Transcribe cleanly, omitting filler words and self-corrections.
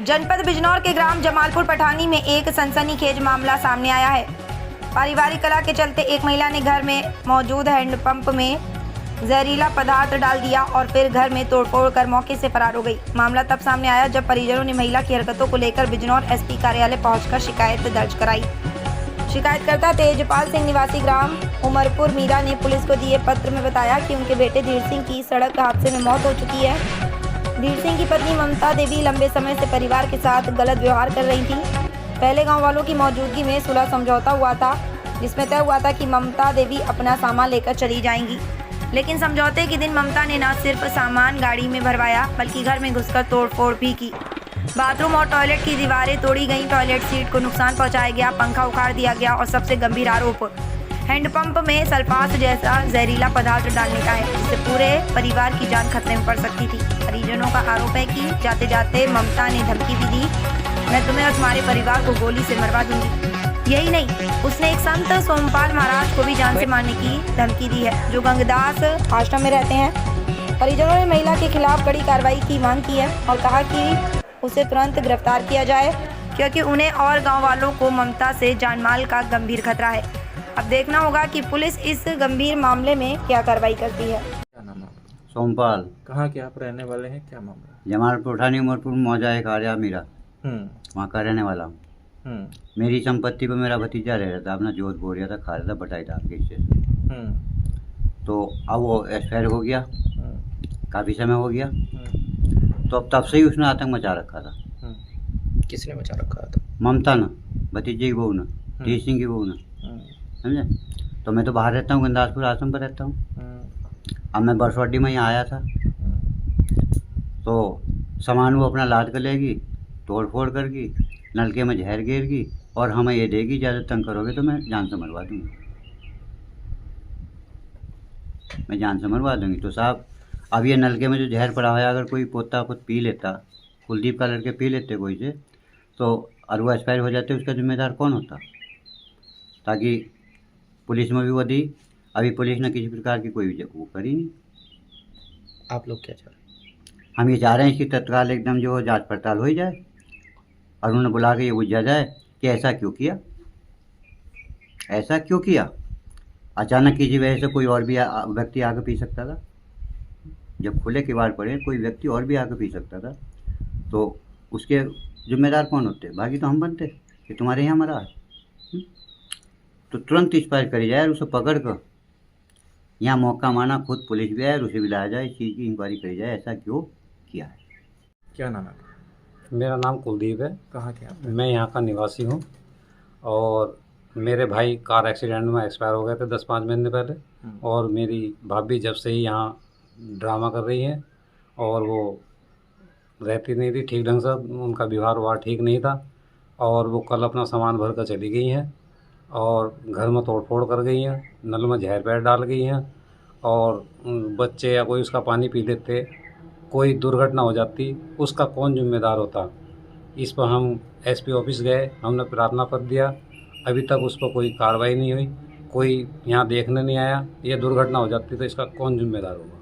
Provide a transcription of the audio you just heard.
जनपद बिजनौर के ग्राम जमालपुर पठानी में एक सनसनीखेज मामला सामने आया है। पारिवारिक कलह के चलते एक महिला ने घर में मौजूद हैंडपंप में जहरीला पदार्थ डाल दिया और फिर घर में तोड़फोड़ कर मौके से फरार हो गई। मामला तब सामने आया जब परिजनों ने महिला की हरकतों को लेकर बिजनौर एसपी कार्यालय पहुंचकर शिकायत दर्ज कराई। शिकायतकर्ता तेजपाल सिंह निवासी ग्राम उमरपुर मीरा ने पुलिस को दिए पत्र में बताया कि उनके बेटे धीर सिंह की सड़क हादसे में मौत हो चुकी है। धीर सिंह की पत्नी ममता देवी लंबे समय से परिवार के साथ गलत व्यवहार कर रही थी। पहले गांव वालों की मौजूदगी में सुलह समझौता हुआ था, जिसमें तय हुआ था कि ममता देवी अपना सामान लेकर चली जाएंगी। लेकिन समझौते के दिन ममता ने न सिर्फ सामान गाड़ी में भरवाया बल्कि घर में घुसकर तोड़फोड़ भी की। बाथरूम और टॉयलेट की दीवारें तोड़ी गईं, टॉयलेट सीट को नुकसान पहुंचाया गया, पंखा उखाड़ दिया गया और सबसे गंभीर आरोप हैंडपंप में सल्फास जैसा जहरीला पदार्थ डालने का है, जिससे पूरे परिवार की जान खतरे में पड़ सकती थी। परिजनों का आरोप है कि जाते जाते ममता ने धमकी भी दी, मैं तुम्हें और तुम्हारे परिवार को गोली से मरवा दूंगी। यही नहीं, उसने एक संत सोमपाल महाराज को भी जान से मारने की धमकी दी है, जो गंगदास आश्रम में रहते हैं। परिजनों ने महिला के खिलाफ कड़ी कार्रवाई की मांग की है और कहा कि उसे तुरंत गिरफ्तार किया जाए, क्योंकि उन्हें और गाँव वालों को ममता से जानमाल का गंभीर खतरा है। अब देखना होगा कि पुलिस इस गंभीर मामले में क्या कार्रवाई करती है। क्या नाम है? सोमपाल। कहाँ के आप रहने वाले हैं? क्या मामला? जमालपुर पठानी उमरपुर मौजा एक आर्या मीरा, वहाँ का रहने वाला हूँ। मेरी संपत्ति पर मेरा भतीजा रह रहा था, अपना जोत बो रहा था, खा रहा था बटाई डाल के इससे। तो अब वो एक्सपायर हो गया, काफ़ी समय हो गया, तो अब तब से ही उसने आतंक मचा रखा था। किसने मचा रखा था? ममता न, भतीजे की बहू न, धीर सिंह की बहू न, समझे। तो मैं तो बाहर रहता हूँ, गंदासपुर आश्रम पर रहता हूँ। अब मैं बरसवाडी में यहाँ आया था, तो सामान वो अपना लाद कर लेगी, तोड़ फोड़ करगी, नलके में जहर गेरगी और हमें ये देगी, ज़्यादा तंग करोगे तो मैं जान से मरवा दूँगी, मैं जान से मरवा दूँगी। तो साहब अब ये नलके में जो जहर पड़ा है, अगर कोई पोता खुद पी लेता, कुलदीप का लड़के पी लेते कोई से, तो और वो एक्सपायर हो जाते, उसका जिम्मेदार कौन होता? ताकि पुलिस में भी वो दी, अभी पुलिस ने किसी प्रकार की कोई वो करी नहीं। आप लोग क्या चाह रहे हैं? हम ये चाह रहे हैं कि तत्काल एकदम जो जांच पड़ताल हो जाए और उन्हें बुला के ये बुझा जाए कि ऐसा क्यों किया, ऐसा क्यों किया। अचानक किसी वजह से कोई और भी व्यक्ति आके पी सकता था, जब खुले किवाड़ पड़े कोई व्यक्ति और भी आके पी सकता था, तो उसके जिम्मेदार कौन होते? बाकी तो हम बनते कि तुम्हारे यहाँ मरा है। तो तुरंत एक्सपायर करी जाए और उसे पकड़ कर यहाँ मौका माना खुद पुलिस भी आए और उसे भी लाया जाए, इस चीज़ की इंक्वायरी करी जाए, ऐसा क्यों किया है। क्या नाम है? मेरा नाम कुलदीप है। कहाँ के आप? मैं यहाँ का निवासी हूँ और मेरे भाई कार एक्सीडेंट में एक्सपायर हो गए थे 10-5 महीने पहले, और मेरी भाभी जब से ही यहाँ ड्रामा कर रही हैं और वो रहती नहीं थी ठीक ढंग से, उनका व्यवहार ठीक नहीं था, और वो कल अपना सामान भर कर चली गई हैं और घर में तोड़फोड़ कर गई हैं, नल में जहर पैर डाल गई हैं, और बच्चे या कोई उसका पानी पी लेते, कोई दुर्घटना हो जाती, उसका कौन जिम्मेदार होता। इस पर हम एसपी ऑफिस गए, हमने प्रार्थना पत्र दिया, अभी तक उस पर कोई कार्रवाई नहीं हुई, कोई यहाँ देखने नहीं आया। ये दुर्घटना हो जाती तो इसका कौन जिम्मेदार होगा।